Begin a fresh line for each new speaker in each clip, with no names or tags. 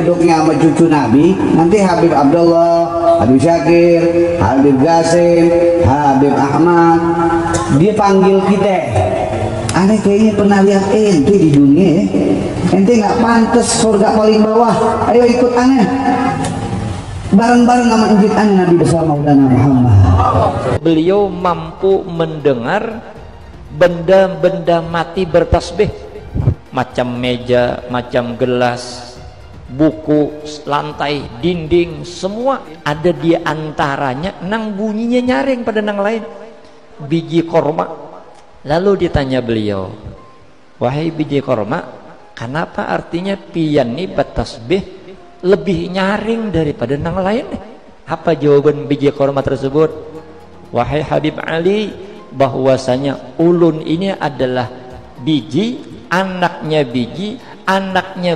duduknya sama cucu Nabi, nanti Habib Abdullah, Habib Syakir, Habib Qasim, Habib Ahmad, dia panggil kita. Aneh kayaknya pernah lihat ente di dunia ya. Ente nggak pantas surga paling bawah. Ayo ikut aneh. Bareng-bareng sama injit aneh Nabi besar Maulana Muhammad.
Beliau mampu mendengar benda-benda mati bertasbih, macam meja, macam gelas, buku, lantai, dinding, semua ada di antaranya nang bunyinya nyaring pada nang lain. Biji korma. Lalu ditanya beliau, wahai biji korma, kenapa artinya pian ini bertasbih lebih nyaring daripada nang lain? Apa jawaban biji korma tersebut? Wahai Habib Ali, bahwasanya ulun ini adalah biji, anaknya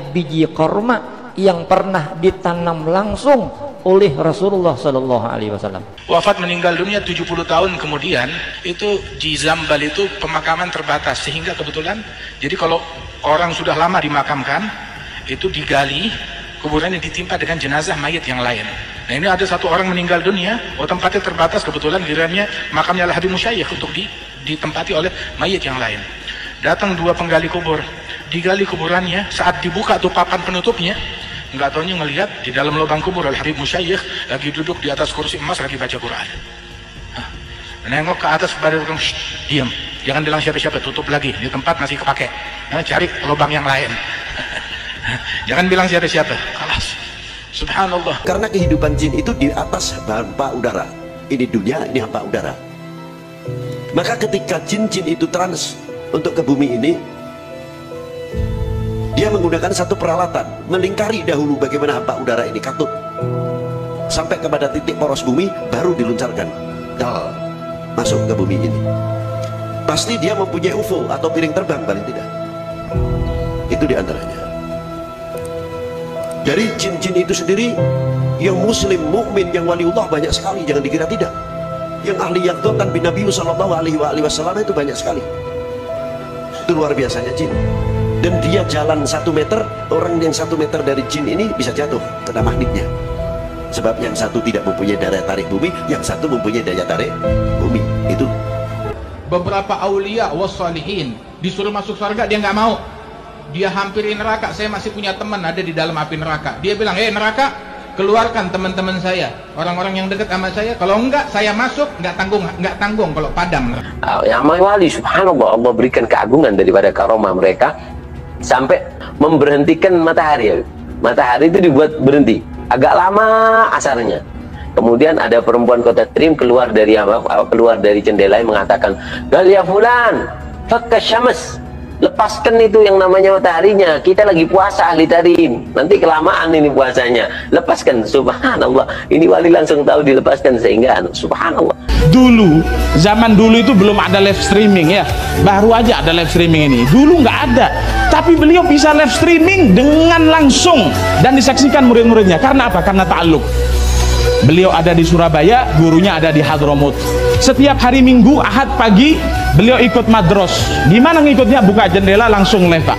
biji korma yang pernah ditanam langsung oleh Rasulullah Sallallahu Alaihi Wasallam.
Wafat meninggal dunia 70 tahun kemudian, itu di Zambal itu pemakaman terbatas, sehingga kebetulan jadi kalau orang sudah lama dimakamkan itu digali kuburannya ditimpa dengan jenazah mayat yang lain. Nah ini ada satu orang meninggal dunia, tempatnya terbatas, kebetulan gilirannya makamnya Al-Habib Musyayikh untuk ditempati oleh mayat yang lain. Datang dua penggali kubur, digali kuburannya, saat dibuka tuh papan penutupnya, nggak taunya ngelihat di dalam lubang kubur Al-Habib Musyayikh lagi duduk di atas kursi emas lagi baca Quran. Nengok ke atas pada orang, diam, jangan bilang siapa-siapa, tutup lagi, di tempat masih kepake, cari lubang yang lain. Jangan bilang siapa-siapa, kalas. Subhanallah.
Karena kehidupan jin itu di atas hampa udara. Ini dunia, ini hampa udara. Maka ketika jin-jin itu trans untuk ke bumi ini, dia menggunakan satu peralatan, melingkari dahulu bagaimana hampa udara ini katut, sampai kepada titik poros bumi, baru diluncurkan masuk ke bumi ini. Pasti dia mempunyai UFO atau piring terbang paling tidak. Itu diantaranya. Dari jin-jin itu sendiri, yang muslim, mukmin, yang waliullah banyak sekali, jangan dikira tidak. Yang ahli yaqdzatan bin Nabi sallallahu alaihi wasallam itu banyak sekali. Itu luar biasanya jin. Dan dia jalan 1 meter, orang yang 1 meter dari jin ini bisa jatuh kena magnetnya. Sebab yang satu tidak mempunyai daya tarik bumi, yang satu mempunyai daya tarik bumi. Itu
beberapa aulia wassalihin disuruh masuk surga, dia nggak mau. Dia hampiri neraka. Saya masih punya teman ada di dalam api neraka. Dia bilang, neraka, keluarkan teman-teman saya, orang-orang yang dekat sama saya. Kalau enggak, saya masuk, nggak tanggung kalau padam.
Yang wali, subhanallah, Allah berikan keagungan daripada karomah mereka sampai memberhentikan matahari. Matahari itu dibuat berhenti agak lama asarnya. Kemudian ada perempuan kota Trim keluar dari jendela yang mengatakan, "Galia fulan, fakka syams." Lepaskan itu yang namanya mataharinya, kita lagi puasa ahli tarim, nanti kelamaan ini puasanya, lepaskan. Subhanallah, ini wali langsung tahu dilepaskan, sehingga subhanallah.
Dulu, zaman dulu itu belum ada live streaming ya, baru aja ada live streaming ini. Dulu nggak ada, tapi beliau bisa live streaming dengan langsung dan disaksikan murid-muridnya. Karena apa? Karena ta'alluq. Beliau ada di Surabaya, gurunya ada di Hadramut. Setiap hari Minggu, Ahad pagi, beliau ikut madros. Gimana ngikutnya? Buka jendela langsung live, Pak.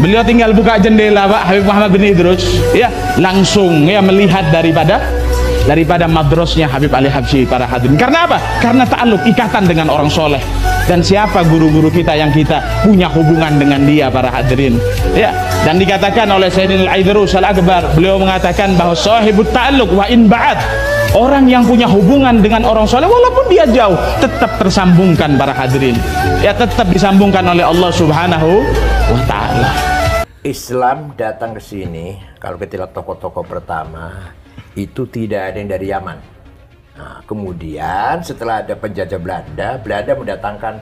Beliau tinggal buka jendela, Pak, Habib Muhammad bin Idrus, ya, langsung ya melihat daripada madrosnya Habib Ali Habsyi, para hadirin. Karena apa? Karena ta'alluq, ikatan dengan orang soleh. Dan siapa guru-guru kita yang kita punya hubungan dengan dia, para hadirin, ya. Dan dikatakan oleh Sayyidina Al-Aidrus Al-Akbar, beliau mengatakan bahwa sahibut ta'alluq wa in ba'ad, orang yang punya hubungan dengan orang soleh walaupun dia jauh tetap tersambungkan, para hadirin, ya, tetap disambungkan oleh Allah Subhanahu wa ta'ala.
Islam datang ke sini, kalau kita lihat tokoh-tokoh pertama itu tidak ada yang dari Yaman. Nah, kemudian setelah ada penjajah Belanda, Belanda mendatangkan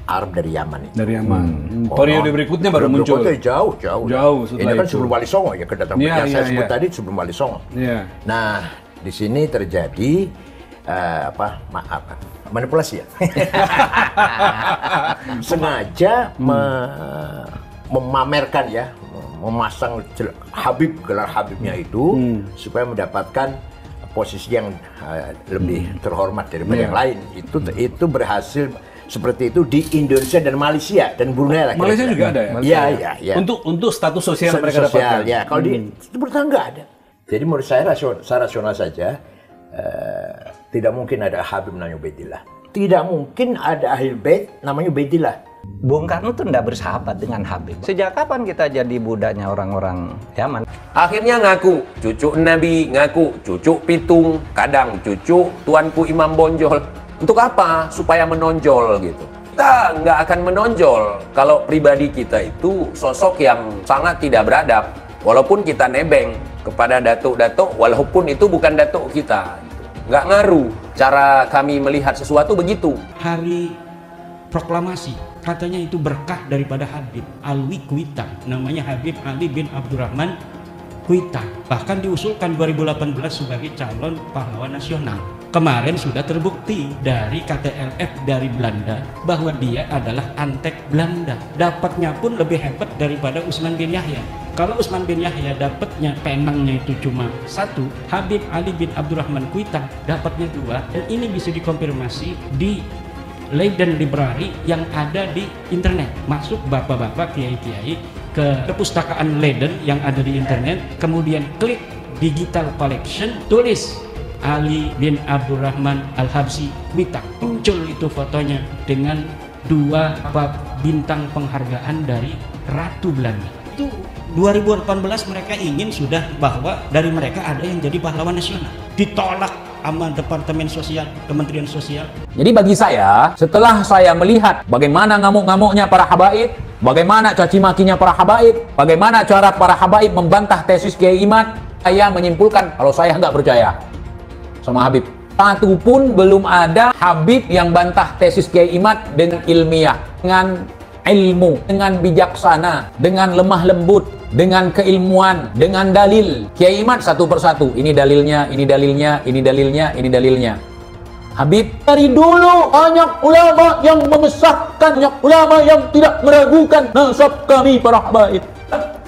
Arab dari Yaman.
Dari Yaman. Periode berikutnya baru muncul.
Jauh. Ini kan sebelum Wali Songo ya, kedatangan yang saya sebut tadi sebelum Wali Songo. Nah, di sini terjadi manipulasi ya. Sengaja memamerkan ya, memasang Habib, gelar Habibnya itu supaya mendapatkan posisi yang lebih terhormat daripada yang lain. Itu berhasil seperti itu di Indonesia dan Malaysia dan Brunei lah.
Malaysia juga ada ya?
Iya.
Untuk status sosial yang mereka
sosial,
dapatkan.
ya. Kalau di Timur Tengah nggak ada. Jadi menurut saya rasional saja. Tidak mungkin ada Habib namanya Ubaidillah. Tidak mungkin ada Ahlul Bait namanya Ubaidillah.
Bung Karno tuh tidak bersahabat dengan Habib. Sejak kapan kita jadi budaknya orang-orang Yaman?
Akhirnya ngaku cucu Nabi, ngaku cucu Pitung, kadang cucu Tuanku Imam Bonjol. Untuk apa? Supaya menonjol gitu. Kita nggak akan menonjol kalau pribadi kita itu sosok yang sangat tidak beradab. Walaupun kita nebeng kepada datuk-datuk, walaupun itu bukan datuk kita. Nggak ngaruh. Cara kami melihat sesuatu begitu.
Hari proklamasi, katanya itu berkah daripada Habib Alwi Kuitang. Namanya Habib Ali bin Abdurrahman Kuitang. Bahkan diusulkan 2018 sebagai calon pahlawan nasional. Kemarin sudah terbukti dari KTLF dari Belanda bahwa dia adalah antek Belanda. Dapatnya pun lebih hebat daripada Utsman bin Yahya. Kalau Utsman bin Yahya dapatnya penangnya itu cuma 1, Habib Ali bin Abdurrahman Kuitang dapatnya 2, dan ini bisa dikonfirmasi di Leiden Library yang ada di internet. Masuk bapak-bapak, kiai-kiai ke perpustakaan Leiden yang ada di internet, kemudian klik digital collection, tulis Ali bin Abdurrahman Al-Habsyi Kuitang. Muncul itu fotonya dengan 2 bintang penghargaan dari Ratu Belanda. Itu 2018 mereka ingin sudah bahwa dari mereka ada yang jadi pahlawan nasional. Ditolak sama Departemen Sosial, Kementerian Sosial.
Jadi bagi saya, setelah saya melihat bagaimana ngamuk-ngamuknya para habaib, bagaimana caci makinya para habaib, bagaimana cara para habaib membantah tesis Kiai Imad, saya menyimpulkan kalau saya nggak percaya sama Habib. Satu pun belum ada Habib yang bantah tesis Kiai Imad dengan ilmiah, dengan ilmu, dengan bijaksana, dengan lemah lembut, dengan keilmuan, dengan dalil. Kiai Imad satu persatu, ini dalilnya, ini dalilnya, ini dalilnya, ini dalilnya. Habib dari dulu banyak ulama yang membesarkan, banyak ulama yang tidak meragukan nasab kami para habaib.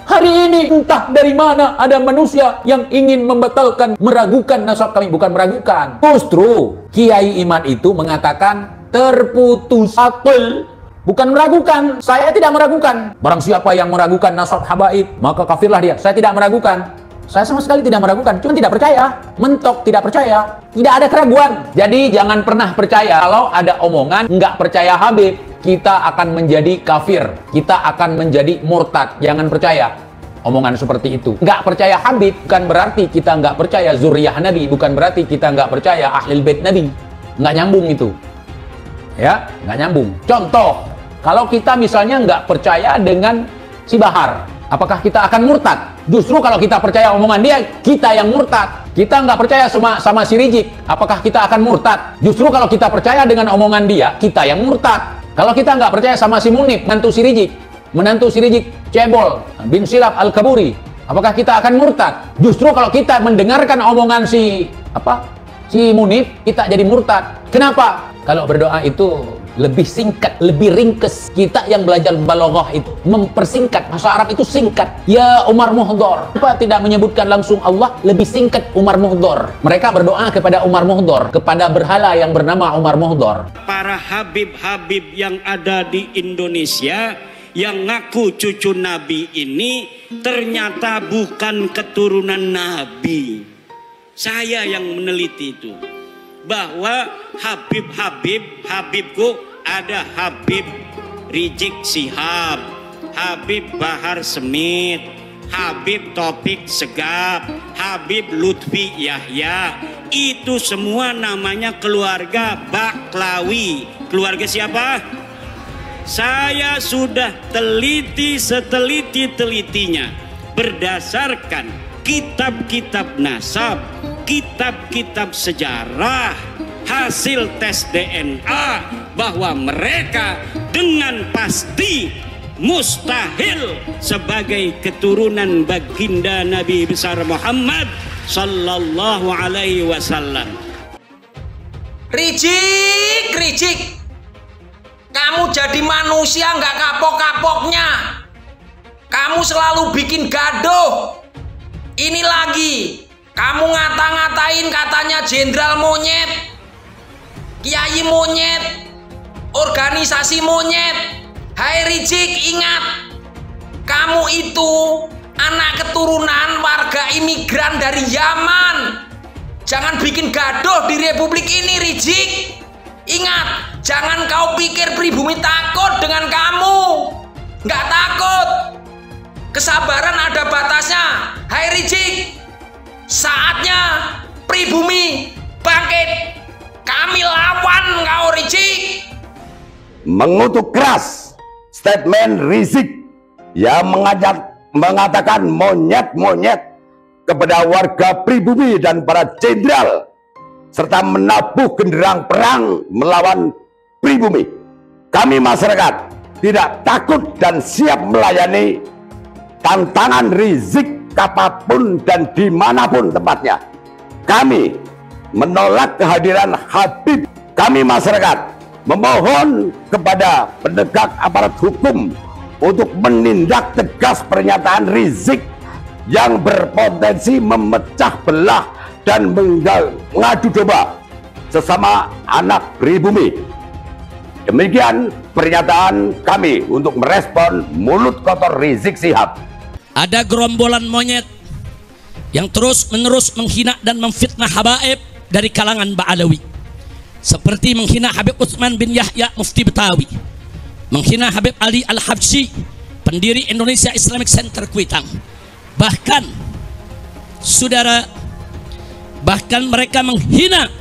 Hari ini entah dari mana ada manusia yang ingin membatalkan, meragukan nasab kami. Bukan meragukan, justru Kiai Imad itu mengatakan terputus akal. Bukan meragukan, saya tidak meragukan. Barang siapa yang meragukan nasab habaib, maka kafirlah dia. Saya tidak meragukan. Saya sama sekali tidak meragukan, cuma tidak percaya. Mentok tidak percaya. Tidak ada keraguan. Jadi jangan pernah percaya kalau ada omongan nggak percaya Habib, kita akan menjadi kafir. Kita akan menjadi murtad. Jangan percaya omongan seperti itu. Nggak percaya Habib bukan berarti kita nggak percaya zuriyah Nabi. Bukan berarti kita nggak percaya Ahlul Bait Nabi. Nggak nyambung itu. Ya, nggak nyambung. Contoh, kalau kita misalnya nggak percaya dengan si Bahar, apakah kita akan murtad? Justru kalau kita percaya omongan dia, kita yang murtad. Kita nggak percaya sama si Rizik, apakah kita akan murtad? Justru kalau kita percaya dengan omongan dia, kita yang murtad. Kalau kita nggak percaya sama si Munib, menantu si Rizik Cebol bin Silap Al-Kaburi, apakah kita akan murtad? Justru kalau kita mendengarkan omongan si Munib, kita jadi murtad. Kenapa? Kalau berdoa itu lebih singkat, lebih ringkes. Kita yang belajar balaghah itu mempersingkat. Bahasa Arab itu singkat. Ya Umar Muhdor. Kenapa tidak menyebutkan langsung Allah? Lebih singkat Umar Muhdor. Mereka berdoa kepada Umar Muhdor, kepada berhala yang bernama Umar Muhdor.
Para habib-habib yang ada di Indonesia yang ngaku cucu Nabi ini ternyata bukan keturunan Nabi. Saya yang meneliti itu. Bahwa Habibku ada Habib Rizik Sihab, Habib Bahar Smith, Habib Taufik Segaf, Habib Lutfi Yahya. Itu semua namanya keluarga Baklawi. Keluarga siapa? Saya sudah teliti seteliti-telitinya berdasarkan kitab-kitab nasab, kitab-kitab sejarah, hasil tes DNA, bahwa mereka dengan pasti mustahil sebagai keturunan baginda Nabi besar Muhammad sallallahu alaihi wasallam.
Rizik, kamu jadi manusia nggak kapok-kapoknya. Kamu selalu bikin gaduh. Ini lagi kamu ngata-ngatain katanya jenderal monyet, kiai monyet. organisasi monyet. Hai Rizik, ingat, kamu itu anak keturunan warga imigran dari Yaman. Jangan bikin gaduh di Republik ini, Rizik. Ingat, jangan kau pikir pribumi takut dengan kamu. Nggak takut. Kesabaran ada batasnya. Hai Rizik, saatnya pribumi bangkit. Kami lawan kau, Rizik.
Mengutuk keras statement Rizik yang mengatakan monyet-monyet kepada warga pribumi dan para jenderal, serta menabuh genderang perang melawan pribumi. Kami masyarakat tidak takut dan siap melayani tantangan Rizik kapanpun dan dimanapun tempatnya. Kami menolak kehadiran Habib. Kami masyarakat memohon kepada penegak aparat hukum untuk menindak tegas pernyataan Rizik yang berpotensi memecah belah dan mengadu domba sesama anak pribumi. Demikian pernyataan kami untuk merespon mulut kotor Rizik Syihab.
Ada gerombolan monyet yang terus-menerus menghina dan memfitnah habaib dari kalangan Ba'alawi, seperti menghina Habib Utsman bin Yahya Mufti Betawi, menghina Habib Ali Al-Habsyi, pendiri Indonesia Islamic Center Kuitang. Bahkan saudara, bahkan mereka menghina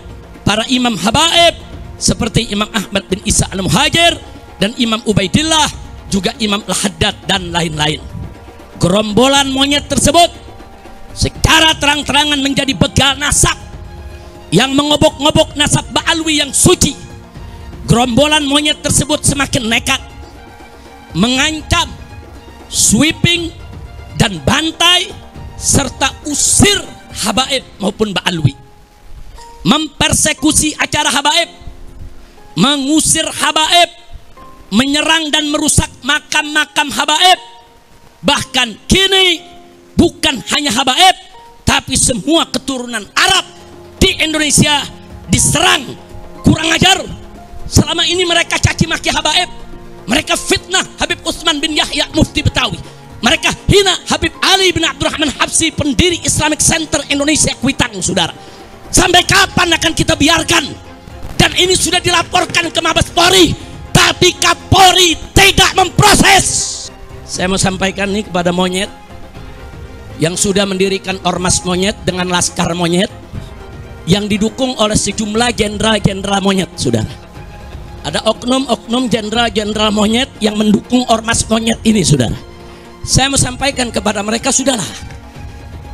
para imam habaib seperti Imam Ahmad bin Isa Al-Muhajir dan Imam Ubaidillah, juga Imam Al-Haddad dan lain-lain. Gerombolan monyet tersebut secara terang-terangan menjadi begal nasab yang mengobok-ngobok nasab Ba'alwi yang suci. Gerombolan monyet tersebut semakin nekat mengancam, sweeping dan bantai serta usir habaib maupun Ba'alwi, mempersekusi acara habaib, mengusir habaib, menyerang dan merusak makam-makam habaib. Bahkan kini bukan hanya habaib, tapi semua keturunan Arab di Indonesia diserang. Kurang ajar. Selama ini mereka caci maki habaib, mereka fitnah Habib Utsman bin Yahya Mufti Betawi, mereka hina Habib Ali bin Abdurrahman Habsyi, pendiri Islamic Center Indonesia Kuitang. Saudara, sampai kapan akan kita biarkan? Dan ini sudah dilaporkan ke Mabes Polri, tapi Kapolri tidak memproses. Saya mau sampaikan nih kepada monyet yang sudah mendirikan ormas monyet dengan laskar monyet yang didukung oleh sejumlah jenderal-jenderal monyet. Saudara, ada oknum-oknum jenderal-jenderal monyet yang mendukung ormas monyet ini. Saudara, saya mau sampaikan kepada mereka, sudahlah,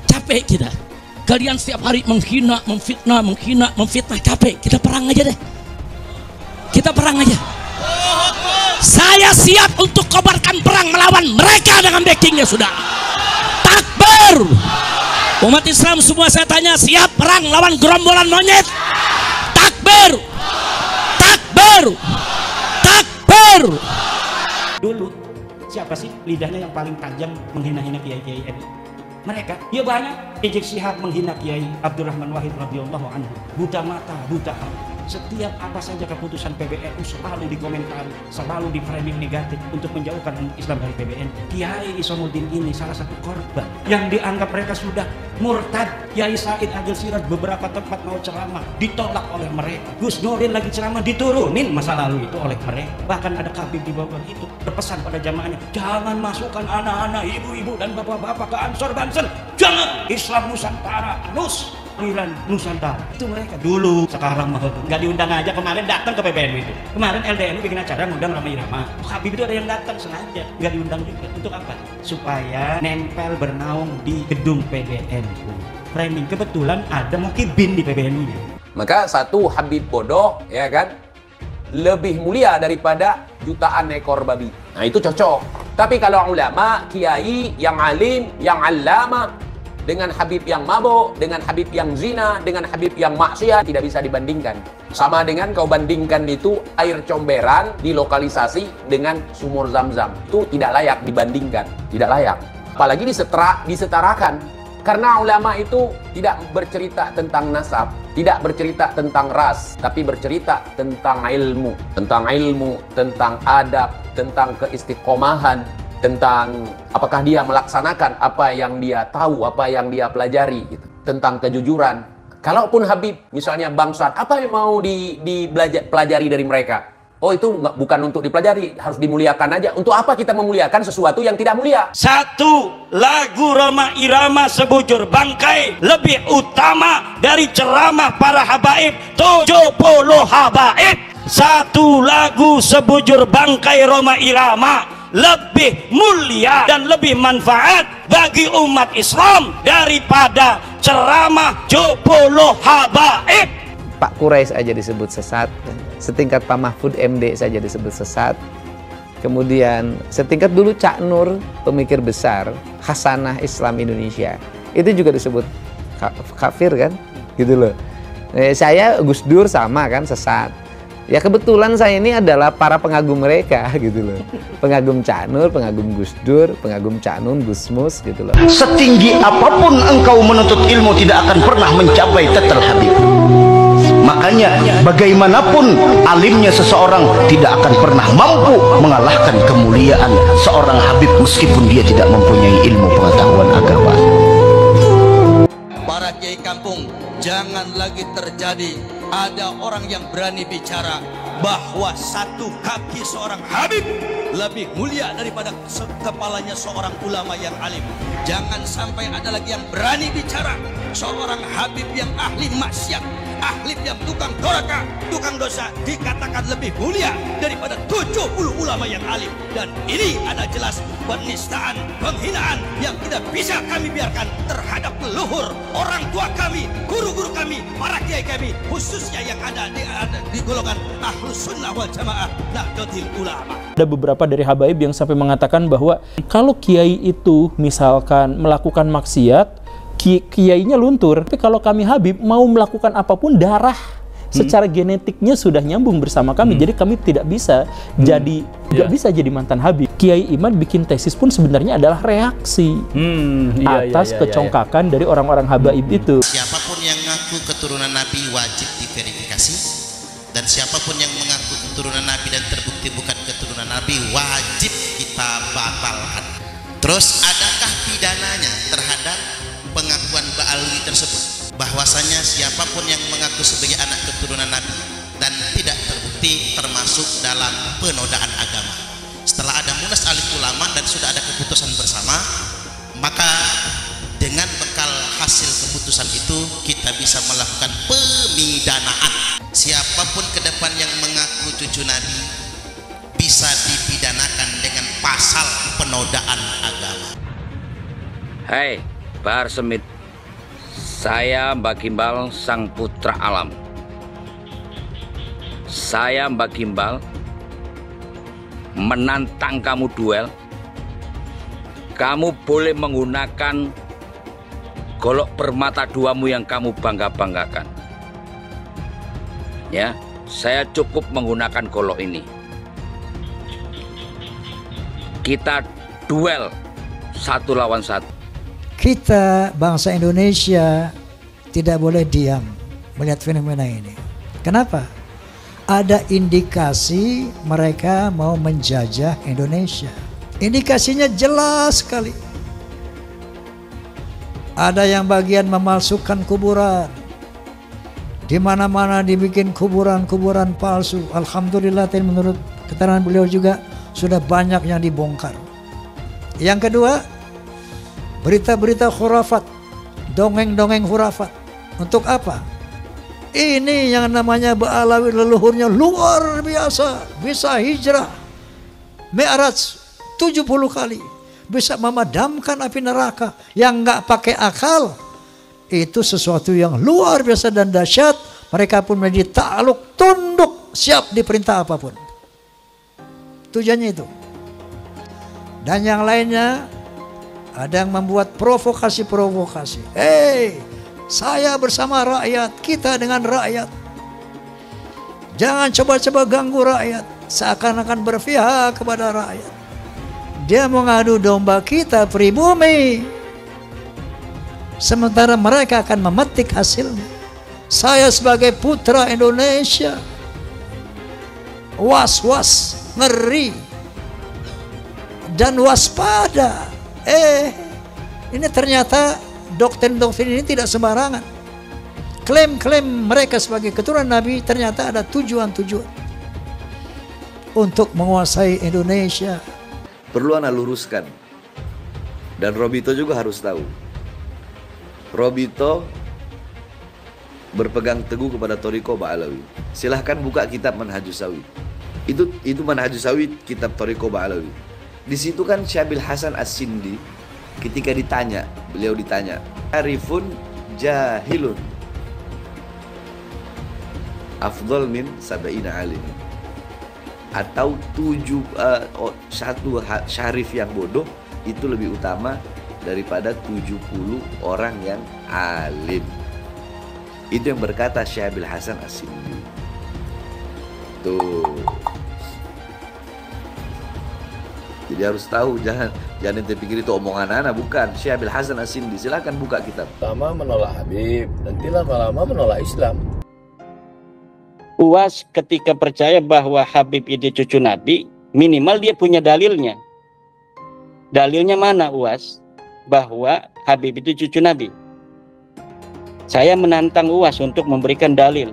capek kita. Kalian setiap hari menghina, memfitnah, capek. Kita perang aja deh. Kita perang aja. Saya siap untuk kobarkan perang melawan mereka dengan backingnya, sudah. Takbir. Umat Islam semua saya tanya, siap perang lawan gerombolan monyet? Takbir. Takbir. Takbir.
Dulu siapa sih lidahnya yang paling tajam menghina-hina kiai-kiai NU? Mereka. Ya banyak. Rizik Syihab menghina Kiai Abdurrahman Wahid radhiyallahu anhu. Buta mata, buta hati. Setiap apa saja keputusan PBNU selalu dikomentari, selalu di framing negatif untuk menjauhkan Islam dari PBNU. Kiai Isamuddin ini salah satu korban yang dianggap mereka sudah murtad. Kiai Said Agil Siraj beberapa tempat mau ceramah ditolak oleh mereka. Gus Nurdin lagi ceramah diturunin masa lalu itu oleh mereka. Bahkan ada Khabib di Bogor itu berpesan pada jamaahnya, jangan masukkan anak-anak, ibu-ibu dan bapak-bapak ke Ansor Bansen. Jangan, Islam Nusantara, Nusantara. Itu mereka dulu. Sekarang mah nggak diundang aja. Kemarin datang ke PBNU itu. Kemarin LDNU bikin acara ngundang Rama Irama. Habib itu ada yang datang sengaja, nggak diundang juga. Untuk apa? Supaya nempel bernaung di gedung PBNU. Framing, kebetulan ada Mukibin di PBNU-nya.
Maka satu Habib bodoh, ya kan, lebih mulia daripada jutaan ekor babi. Nah itu cocok. Tapi kalau ulama, kiai yang alim, yang allama, dengan Habib yang mabuk, dengan Habib yang zina, dengan Habib yang maksiat, tidak bisa dibandingkan. Sama dengan kau bandingkan itu air comberan dilokalisasi dengan sumur Zam-Zam. Itu tidak layak dibandingkan, tidak layak. Apalagi disetarakan. Karena ulama itu tidak bercerita tentang nasab, tidak bercerita tentang ras, tapi bercerita tentang ilmu, tentang adab, tentang keistiqomahan, tentang apakah dia melaksanakan apa yang dia tahu, apa yang dia pelajari, gitu. Tentang kejujuran. Kalaupun Habib misalnya bangsat, apa yang mau dipelajari dari mereka? Oh, itu bukan untuk dipelajari, harus dimuliakan aja. Untuk apa kita memuliakan sesuatu yang tidak mulia?
Satu, lagu Roma Irama sebujur bangkai lebih utama dari ceramah para habaib 70 habaib. Satu lagu sebujur bangkai Roma Irama lebih mulia dan lebih manfaat bagi umat Islam daripada ceramah 70 habaib.
Pak Quraisy aja disebut sesat, setingkat Pak Mahfud MD saja disebut sesat, kemudian setingkat dulu Cak Nur, pemikir besar Hasanah Islam Indonesia, itu juga disebut kafir kan, gitu loh. Saya Gus Dur sama kan, sesat. Ya kebetulan saya ini adalah para pengagum mereka, gitu loh. Pengagum Cak Nur, pengagum Gus Dur, pengagum Cak Nun, Gus Mus, gitu loh.
Setinggi apapun engkau menuntut ilmu tidak akan pernah mencapai tetel Habib. Makanya bagaimanapun alimnya seseorang tidak akan pernah mampu mengalahkan kemuliaan seorang Habib meskipun dia tidak mempunyai ilmu pengetahuan agama.
Para kiai kampung, jangan lagi terjadi ada orang yang berani bicara bahwa satu kaki seorang Habib lebih mulia daripada kepalanya seorang ulama yang alim. Jangan sampai ada lagi yang berani bicara seorang Habib yang ahli maksiat, ahli yang tukang doraka, tukang dosa dikatakan lebih mulia daripada 70 ulama yang alim. Dan ini ada jelas penistaan, penghinaan yang tidak bisa kami biarkan terhadap leluhur, orang tua kami, guru-guru kami, para kiai kami, khususnya yang ada di golongan Ahlus Sunnah wal Jamaah Nahdlatul Ulama.
Ada beberapa dari habaib yang sampai mengatakan bahwa kalau kiai itu misalkan melakukan maksiat, kiainya luntur. Tapi kalau kami Habib mau melakukan apapun, darah secara genetiknya sudah nyambung bersama kami. Jadi kami tidak bisa bisa jadi mantan Habib. Kiai Iman bikin tesis pun sebenarnya adalah reaksi atas kecongkakan dari orang-orang habaib itu.
Siapapun yang mengaku keturunan Nabi wajib diverifikasi, dan siapapun yang mengaku keturunan Nabi dan terbukti bukan keturunan Nabi wajib kita batalkan. Terus adakah pidananya terhadap pengakuan Ba'alwi tersebut? Bahwasanya siapapun yang mengaku sebagai anak keturunan Nabi dan tidak terbukti termasuk dalam penodaan agama. Setelah ada munas alim ulama dan sudah ada keputusan bersama, maka dengan bekal hasil keputusan itu kita bisa melakukan pemidanaan. Siapapun ke depan yang mengaku cucu Nabi bisa dipidanakan dengan pasal penodaan agama.
Hai Bahar Semit, saya Mbak Gimbal sang putra alam. Saya Mbak Gimbal menantang kamu duel. Kamu boleh menggunakan golok permata duamu yang kamu bangga-banggakan. Ya, saya cukup menggunakan golok ini. Kita duel 1 lawan 1.
Kita bangsa Indonesia tidak boleh diam melihat fenomena ini. Kenapa? Ada indikasi mereka mau menjajah Indonesia. Indikasinya jelas sekali. Ada yang bagian memalsukan kuburan. Di mana-mana dibikin kuburan-kuburan palsu. Alhamdulillah, menurut keterangan beliau juga sudah banyak yang dibongkar. Yang kedua, berita-berita khurafat, dongeng-dongeng khurafat. Untuk apa? Ini yang namanya Ba'alawi leluhurnya luar biasa, bisa hijrah Mi'raj 70 kali, bisa memadamkan api neraka yang nggak pakai akal. Itu sesuatu yang luar biasa dan dahsyat. Mereka pun menjadi takluk, tunduk, siap diperintah apapun. Tujuannya itu. Dan yang lainnya, ada yang membuat provokasi-provokasi. Hei, saya bersama rakyat, kita dengan rakyat. Jangan coba-coba ganggu rakyat, seakan-akan berpihak kepada rakyat. Dia mau ngadu domba kita pribumi. sementara mereka akan memetik hasilnya. Saya sebagai putra Indonesia was-was, ngeri, dan waspada. Ini ternyata doktrin-doktrin ini tidak sembarangan. Klaim-klaim mereka sebagai keturunan Nabi ternyata ada tujuan-tujuan untuk menguasai Indonesia.
Perlu ana luruskan, dan Robito juga harus tahu. Robito berpegang teguh kepada Thariqah Ba'alawi. Silahkan buka kitab Manhajus Sawi. Itu Manhajus Sawi, kitab Thariqah Ba'alawi. Di situ kan Syabil Hasan As-Sindi ketika beliau ditanya, Arifun jahilun afdal min sab'ina alim, atau satu syarif yang bodoh itu lebih utama daripada 70 orang yang alim. Itu yang berkata Syabil Hasan As-Sindi. Tuh. Jadi harus tahu, jangan ente pikir itu omongan anak, bukan. Syabil Hasan As-Sindi, silakan buka kitab.
Lama menolak Habib, nanti lama-lama menolak Islam.
UAS ketika percaya bahwa Habib itu cucu Nabi, minimal dia punya dalilnya. Dalilnya mana UAS? Bahwa Habib itu cucu Nabi. Saya menantang UAS untuk memberikan dalil.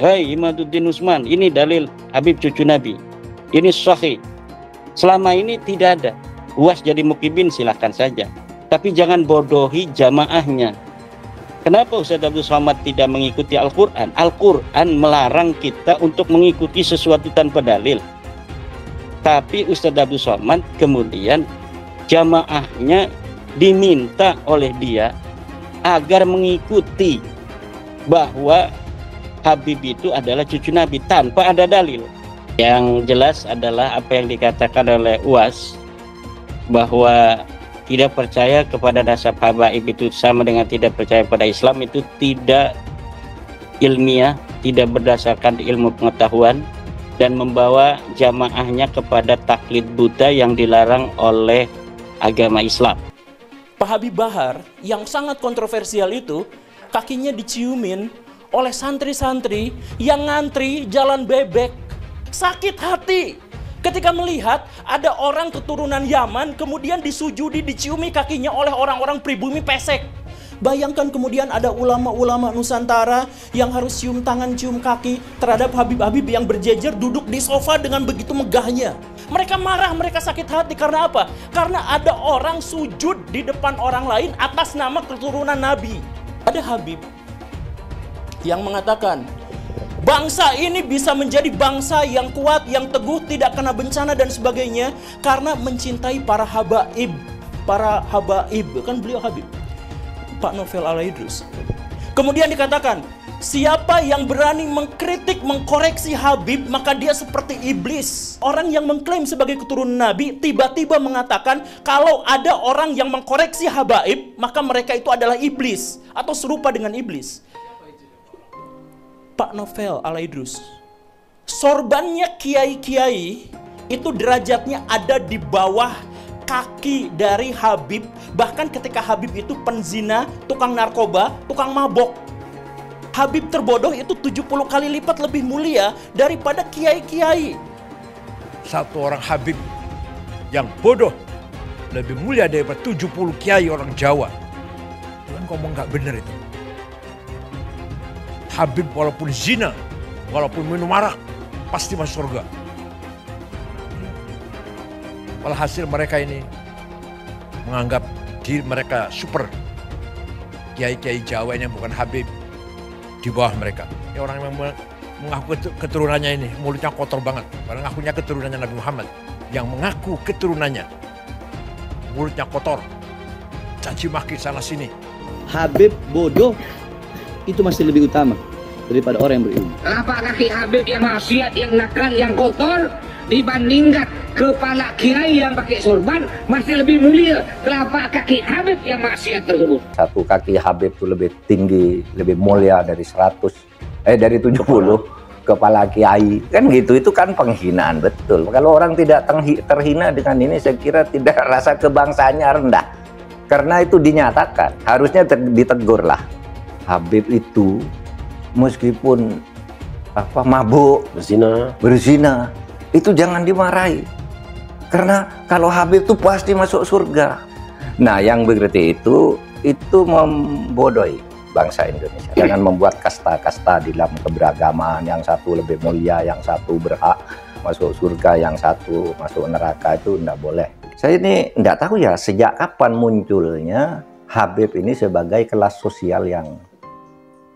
Hai Imaduddin Usman, ini dalil Habib cucu Nabi. Ini sahih. Selama ini tidak ada. UAS jadi mukibin silahkan saja. Tapi jangan bodohi jamaahnya. Kenapa Ustaz Abdul Somad tidak mengikuti Al-Quran? Al-Quran melarang kita untuk mengikuti sesuatu tanpa dalil. Tapi Ustaz Abdul Somad kemudian jamaahnya diminta oleh dia agar mengikuti bahwa Habib itu adalah cucu Nabi tanpa ada dalil. Yang jelas adalah apa yang dikatakan oleh UAS, bahwa tidak percaya kepada nasab habaib itu sama dengan tidak percaya pada Islam, itu tidak ilmiah, tidak berdasarkan ilmu pengetahuan, dan membawa jamaahnya kepada taklid buta yang dilarang oleh agama Islam.
Pak Habib Bahar yang sangat kontroversial itu kakinya diciumin oleh santri-santri yang ngantri jalan bebek. Sakit hati ketika melihat ada orang keturunan Yaman kemudian disujudi, diciumi kakinya oleh orang-orang pribumi pesek. Bayangkan kemudian ada ulama-ulama Nusantara yang harus cium tangan, cium kaki terhadap Habib-Habib yang berjejer duduk di sofa dengan begitu megahnya. Mereka marah, mereka sakit hati. Karena apa? Karena ada orang sujud di depan orang lain atas nama keturunan Nabi. Ada Habib yang mengatakan, bangsa ini bisa menjadi bangsa yang kuat, yang teguh, tidak kena bencana dan sebagainya karena mencintai para habaib. Para habaib, kan beliau Habib, Pak Novel Al-Idrus. Kemudian dikatakan, siapa yang berani mengkritik, mengkoreksi Habib, maka dia seperti iblis. Orang yang mengklaim sebagai keturunan Nabi tiba-tiba mengatakan kalau ada orang yang mengkoreksi habaib, maka mereka itu adalah iblis atau serupa dengan iblis. Pak Novel Al-Idrus. Sorbannya kiai-kiai itu derajatnya ada di bawah kaki dari Habib. Bahkan ketika Habib itu penzina, tukang narkoba, tukang mabok. Habib terbodoh itu 70 kali lipat lebih mulia daripada kiai-kiai.
Satu orang Habib yang bodoh lebih mulia daripada 70 kiai orang Jawa. Tuhan ngomong nggak benar itu. Habib walaupun zina, walaupun minum arak, pasti masuk surga. Walhasil mereka ini menganggap diri mereka super. Kiai-kiai Jawa ini bukan Habib di bawah mereka. Ini orang yang mengaku keturunannya ini mulutnya kotor banget. Padahal ngakunya keturunannya Nabi Muhammad. Yang mengaku keturunannya mulutnya kotor, caci maki sana sini.
Habib bodoh itu masih lebih utama daripada orang yang berilmu.
Telapak kaki Habib yang maksiat, yang nakal, yang kotor dibandingkan kepala kiai yang pakai sorban masih lebih mulia telapak kaki Habib yang maksiat tersebut.
Satu kaki Habib itu lebih tinggi, lebih mulia dari 70 kepala kiai. Kan gitu, itu kan penghinaan betul. Kalau orang tidak terhina dengan ini, saya kira tidak rasa kebangsaannya rendah. Karena itu dinyatakan, harusnya ditegur lah. Habib itu meskipun mabuk, berzina, itu jangan dimarahi. Karena kalau Habib itu pasti masuk surga. Nah, yang begitu itu membodohi bangsa Indonesia dengan membuat kasta-kasta di dalam keberagaman, yang satu lebih mulia, yang satu berhak masuk surga, yang satu masuk neraka, itu tidak boleh. Saya ini tidak tahu ya sejak kapan munculnya Habib ini sebagai kelas sosial yang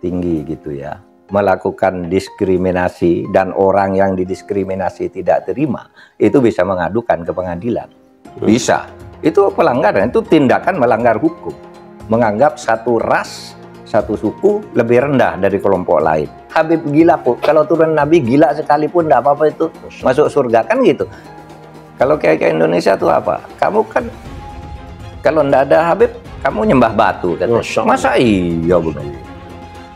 tinggi gitu ya, melakukan diskriminasi, dan orang yang didiskriminasi tidak terima itu bisa mengadukan ke pengadilan. Bisa. Itu pelanggaran, itu tindakan melanggar hukum. Menganggap satu ras, satu suku lebih rendah dari kelompok lain. Habib gila kok, kalau turun Nabi gila sekalipun tidak apa-apa itu masuk surga, kan gitu. Kalau kayak Indonesia tuh apa? Kamu kan kalau ndak ada Habib, kamu nyembah batu kan? Masa iya begitu?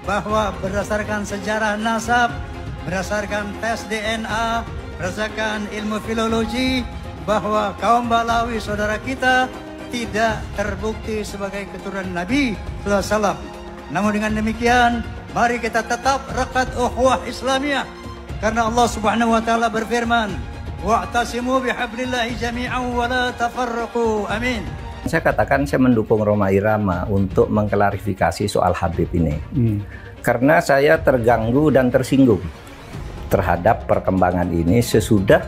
Bahwa berdasarkan sejarah nasab, berdasarkan tes DNA, berdasarkan ilmu filologi, bahwa kaum Balawi saudara kita tidak terbukti sebagai keturunan Nabi SAW. Namun dengan demikian, mari kita tetap rekat ukhuwah Islamiyah, karena Allah Subhanahu wa taala berfirman, wa'tasimu bihablillahi jami'an wa la tafarraqu. Amin.
Saya katakan saya mendukung Rhoma Irama untuk mengklarifikasi soal Habib ini. Karena saya terganggu dan tersinggung terhadap perkembangan ini sesudah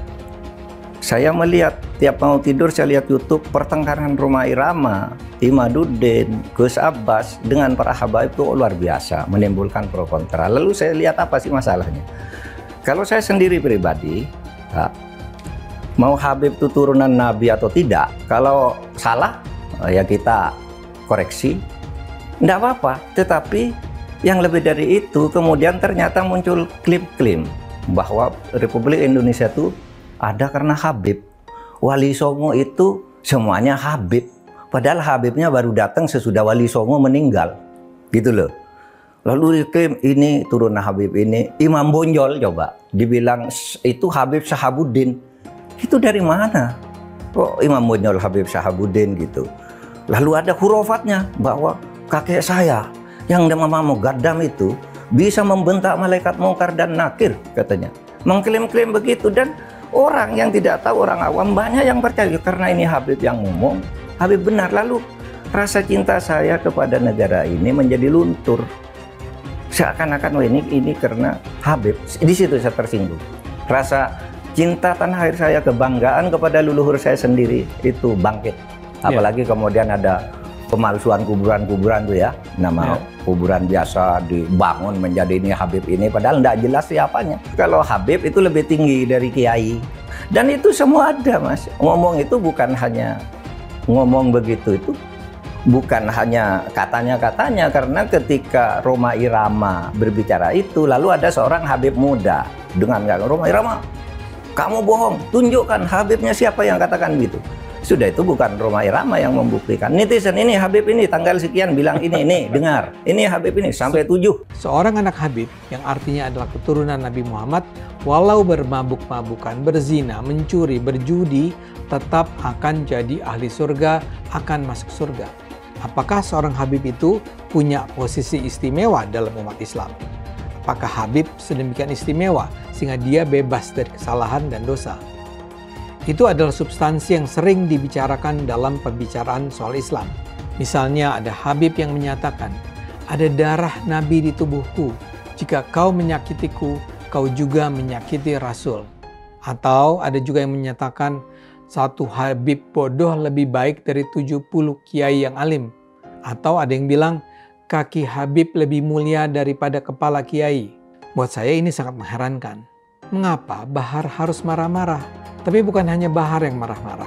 saya melihat tiap mau tidur saya lihat YouTube pertengkaran Rhoma Irama, Imaduddin, Gus Abbas dengan para habaib itu luar biasa, menimbulkan pro kontra. Lalu saya lihat apa sih masalahnya. Kalau saya sendiri pribadi, mau Habib itu turunan Nabi atau tidak, kalau salah ya kita koreksi, tidak apa-apa. Tetapi yang lebih dari itu, kemudian ternyata muncul klaim-klaim bahwa Republik Indonesia itu ada karena Habib. Wali Songo itu semuanya Habib, padahal Habibnya baru datang sesudah Wali Songo meninggal, gitu loh. Lalu diklaim ini turunan Habib ini. Imam Bonjol coba dibilang itu Habib Sahabuddin. Itu dari mana? Kok Imam Bonjol Habib Sahabuddin gitu? Lalu ada hurufatnya bahwa kakek saya yang nama Mugaddam itu bisa membentak malaikat mungkar dan nakir, katanya. Mengklaim-klaim begitu, dan orang yang tidak tahu, orang awam banyak yang percaya karena ini Habib yang ngomong, Habib benar. Lalu rasa cinta saya kepada negara ini menjadi luntur. Seakan-akan ini karena Habib. Di situ saya tersinggung. Rasa cinta tanah air saya, kebanggaan kepada leluhur saya sendiri itu bangkit. Apalagi kemudian ada pemalsuan kuburan-kuburan tuh ya, nama kuburan biasa dibangun menjadi ini Habib ini, padahal tidak jelas siapanya. Kalau Habib itu lebih tinggi dari kiai, dan itu semua ada, Mas. Ngomong itu bukan hanya ngomong begitu, itu bukan hanya katanya-katanya, karena ketika Rhoma Irama berbicara itu, lalu ada seorang Habib muda dengan Rhoma Irama, kamu bohong, tunjukkan Habibnya siapa yang katakan gitu. Sudah, itu bukan Rhoma Irama yang membuktikan. Netizen ini Habib ini tanggal sekian bilang ini dengar. Ini Habib ini sampai 7.
Seorang anak Habib yang artinya adalah keturunan Nabi Muhammad, walau bermabuk-mabukan, berzina, mencuri, berjudi, tetap akan jadi ahli surga, akan masuk surga. Apakah seorang Habib itu punya posisi istimewa dalam umat Islam? Apakah Habib sedemikian istimewa sehingga dia bebas dari kesalahan dan dosa? Itu adalah substansi yang sering dibicarakan dalam pembicaraan soal Islam. Misalnya ada Habib yang menyatakan, ada darah Nabi di tubuhku. Jika kau menyakitiku, kau juga menyakiti Rasul. Atau ada juga yang menyatakan, satu Habib bodoh lebih baik dari 70 kiai yang alim. Atau ada yang bilang, kaki Habib lebih mulia daripada kepala kiai. Buat saya ini sangat mengherankan. Mengapa Bahar harus marah-marah? Tapi bukan hanya Bahar yang marah-marah.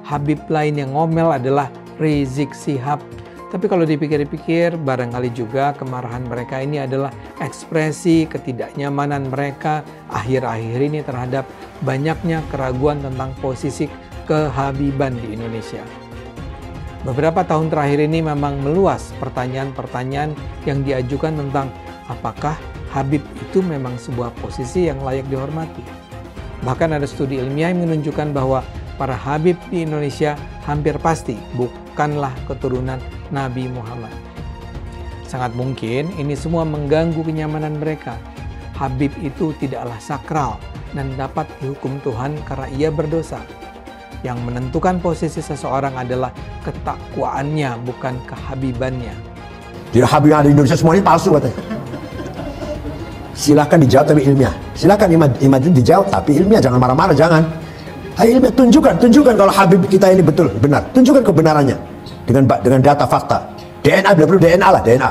Habib lain yang ngomel adalah Rizik Syihab. Tapi kalau dipikir-pikir, barangkali juga kemarahan mereka ini adalah ekspresi ketidaknyamanan mereka akhir-akhir ini terhadap banyaknya keraguan tentang posisi kehabiban di Indonesia. Beberapa tahun terakhir ini memang meluas pertanyaan-pertanyaan yang diajukan tentang apakah Habib itu memang sebuah posisi yang layak dihormati. Bahkan ada studi ilmiah yang menunjukkan bahwa para Habib di Indonesia hampir pasti bukanlah keturunan Nabi Muhammad. Sangat mungkin ini semua mengganggu kenyamanan mereka. Habib itu tidaklah sakral dan dapat dihukum Tuhan karena ia berdosa. Yang menentukan posisi seseorang adalah ketakwaannya, bukan kehabibannya.
Jadi Habib yang ada di Indonesia semua ini palsu katanya. Silahkan dijawab tapi ilmiah. Silahkan imam itu dijawab tapi ilmiah, jangan marah-marah, jangan. Ayo ilmiah, tunjukkan kalau Habib kita ini betul, benar. Tunjukkan kebenarannya dengan data fakta. DNA, bila perlu DNA lah, DNA.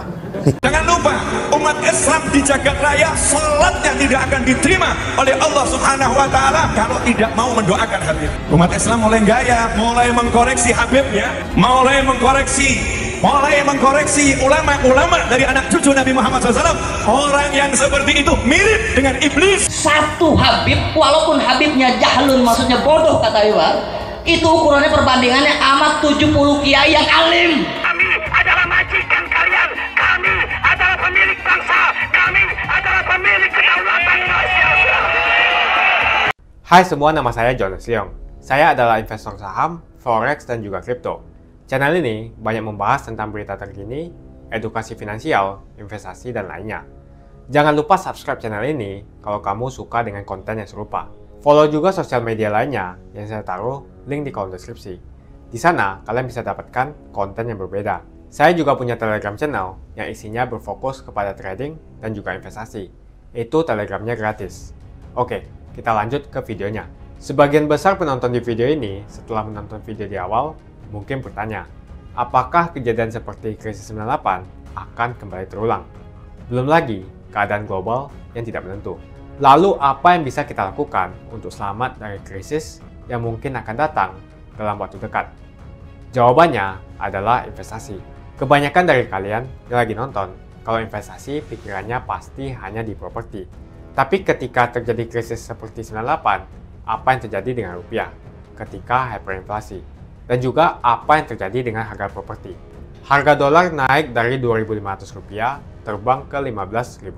Jangan lupa, umat Islam di jagat raya salatnya tidak akan diterima oleh Allah Subhanahu wa Ta'ala kalau tidak mau mendoakan Habib. Umat Islam mulai gaya, mulai mengkoreksi Habibnya, mulai mengkoreksi ulama-ulama dari anak cucu Nabi Muhammad SAW. Orang yang seperti itu mirip dengan iblis.
Satu Habib, walaupun Habibnya jahlun, maksudnya bodoh kata Iwan, itu ukurannya perbandingannya amat 70 kiai yang alim.
Kami adalah majikan kalian, kami adalah pemilik bangsa, kami adalah pemilik kedaulatan nasional.
Hai semua, nama saya Jonas Leong. Saya adalah investor saham, forex, dan juga kripto. Channel ini banyak membahas tentang berita terkini, edukasi finansial, investasi, dan lainnya. Jangan lupa subscribe channel ini kalau kamu suka dengan konten yang serupa. Follow juga sosial media lainnya yang saya taruh link di kolom deskripsi. Di sana kalian bisa dapatkan konten yang berbeda. Saya juga punya Telegram channel yang isinya berfokus kepada trading dan juga investasi. Itu Telegramnya gratis. Oke, kita lanjut ke videonya. Sebagian besar penonton di video ini setelah menonton video di awal mungkin bertanya, apakah kejadian seperti krisis 98 akan kembali terulang? Belum lagi keadaan global yang tidak menentu. Lalu apa yang bisa kita lakukan untuk selamat dari krisis yang mungkin akan datang dalam waktu dekat? Jawabannya adalah investasi. Kebanyakan dari kalian yang lagi nonton, kalau investasi pikirannya pasti hanya di properti. Tapi ketika terjadi krisis seperti 98, apa yang terjadi dengan rupiah ketika hyperinflasi? Dan juga apa yang terjadi dengan harga properti? Harga dolar naik dari Rp2.500 terbang ke Rp15.000.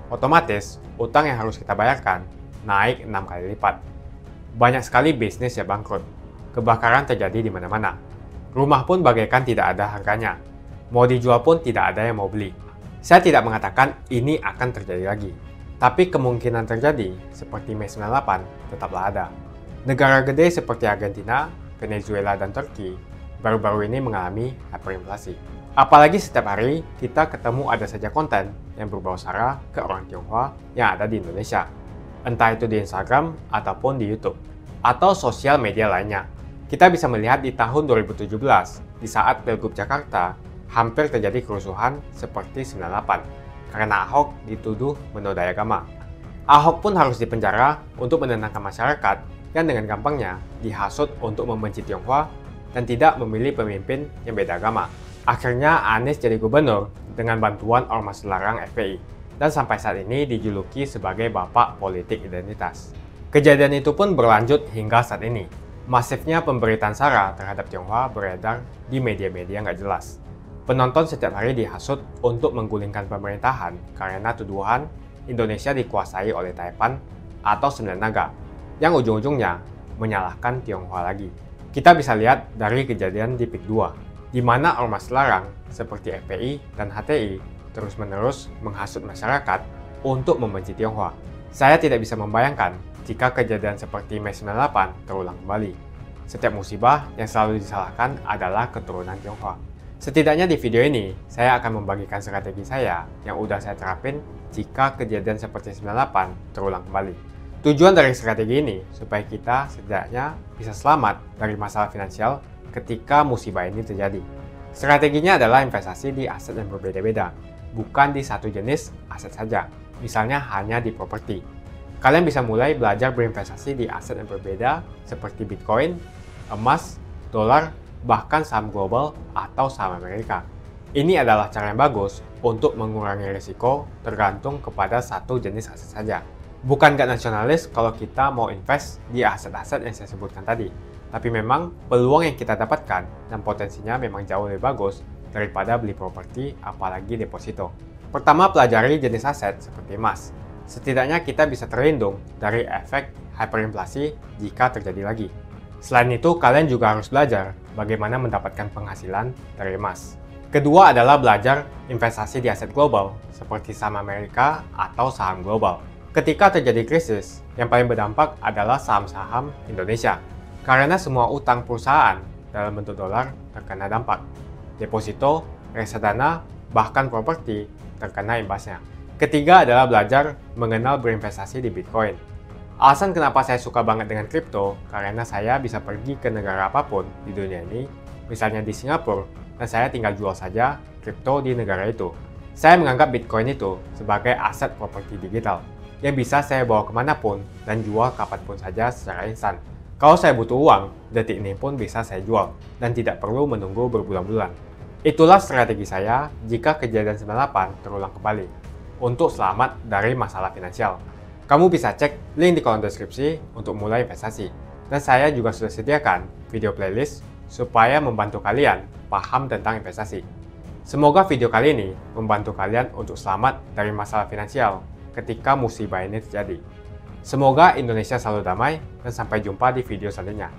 Otomatis, utang yang harus kita bayarkan naik 6 kali lipat. Banyak sekali bisnis yang bangkrut. Kebakaran terjadi di mana-mana. Rumah pun bagaikan tidak ada harganya. Mau dijual pun tidak ada yang mau beli. Saya tidak mengatakan ini akan terjadi lagi. Tapi kemungkinan terjadi seperti Mei 98 tetaplah ada. Negara gede seperti Argentina, Venezuela, dan Turki baru-baru ini mengalami hyperinflasi. Apalagi setiap hari kita ketemu ada saja konten yang berbau sara ke orang Tionghoa yang ada di Indonesia. Entah itu di Instagram ataupun di YouTube atau sosial media lainnya. Kita bisa melihat di tahun 2017 di saat Pilgub Jakarta hampir terjadi kerusuhan seperti 98 karena Ahok dituduh menodai agama. Ahok pun harus dipenjara untuk menenangkan masyarakat yang dengan gampangnya dihasut untuk membenci Tionghoa dan tidak memilih pemimpin yang beda agama. Akhirnya Anies jadi gubernur dengan bantuan ormas larang FPI dan sampai saat ini dijuluki sebagai bapak politik identitas. Kejadian itu pun berlanjut hingga saat ini. Masifnya pemberitaan sara terhadap Tionghoa beredar di media-media nggak jelas. Penonton setiap hari dihasut untuk menggulingkan pemerintahan karena tuduhan Indonesia dikuasai oleh Taipan atau Sembilan Naga yang ujung-ujungnya menyalahkan Tionghoa lagi. Kita bisa lihat dari kejadian di PIK 2 di mana ormas larang seperti FPI dan HTI terus-menerus menghasut masyarakat untuk membenci Tionghoa. Saya tidak bisa membayangkan jika kejadian seperti Mei 98 terulang kembali. Setiap musibah yang selalu disalahkan adalah keturunan Tionghoa. Setidaknya di video ini, saya akan membagikan strategi saya yang udah saya terapin jika kejadian seperti 98 terulang kembali. Tujuan dari strategi ini supaya kita setidaknya bisa selamat dari masalah finansial ketika musibah ini terjadi. Strateginya adalah investasi di aset yang berbeda-beda, bukan di satu jenis aset saja, misalnya hanya di properti. Kalian bisa mulai belajar berinvestasi di aset yang berbeda seperti Bitcoin, emas, dolar, bahkan saham global atau saham Amerika. Ini adalah cara yang bagus untuk mengurangi risiko tergantung kepada satu jenis aset saja. Bukan gak nasionalis kalau kita mau invest di aset-aset yang saya sebutkan tadi. Tapi memang peluang yang kita dapatkan dan potensinya memang jauh lebih bagus daripada beli properti apalagi deposito. Pertama, pelajari jenis aset seperti emas. Setidaknya kita bisa terlindung dari efek hyperinflasi jika terjadi lagi. Selain itu, kalian juga harus belajar bagaimana mendapatkan penghasilan dari emas. Kedua adalah belajar investasi di aset global, seperti saham Amerika atau saham global. Ketika terjadi krisis, yang paling berdampak adalah saham-saham Indonesia, karena semua utang perusahaan dalam bentuk dolar terkena dampak. Deposito, reksadana, bahkan properti terkena imbasnya. Ketiga adalah belajar mengenal berinvestasi di Bitcoin. Alasan kenapa saya suka banget dengan kripto, karena saya bisa pergi ke negara apapun di dunia ini, misalnya di Singapura, dan saya tinggal jual saja kripto di negara itu. Saya menganggap Bitcoin itu sebagai aset properti digital, yang bisa saya bawa kemanapun dan jual kapanpun saja secara instan. Kalau saya butuh uang, detik ini pun bisa saya jual, dan tidak perlu menunggu berbulan-bulan. Itulah strategi saya jika kejadian 98 terulang kembali, untuk selamat dari masalah finansial. Kamu bisa cek link di kolom deskripsi untuk mulai investasi. Dan saya juga sudah sediakan video playlist supaya membantu kalian paham tentang investasi. Semoga video kali ini membantu kalian untuk selamat dari masalah finansial ketika musibah ini terjadi. Semoga Indonesia selalu damai dan sampai jumpa di video selanjutnya.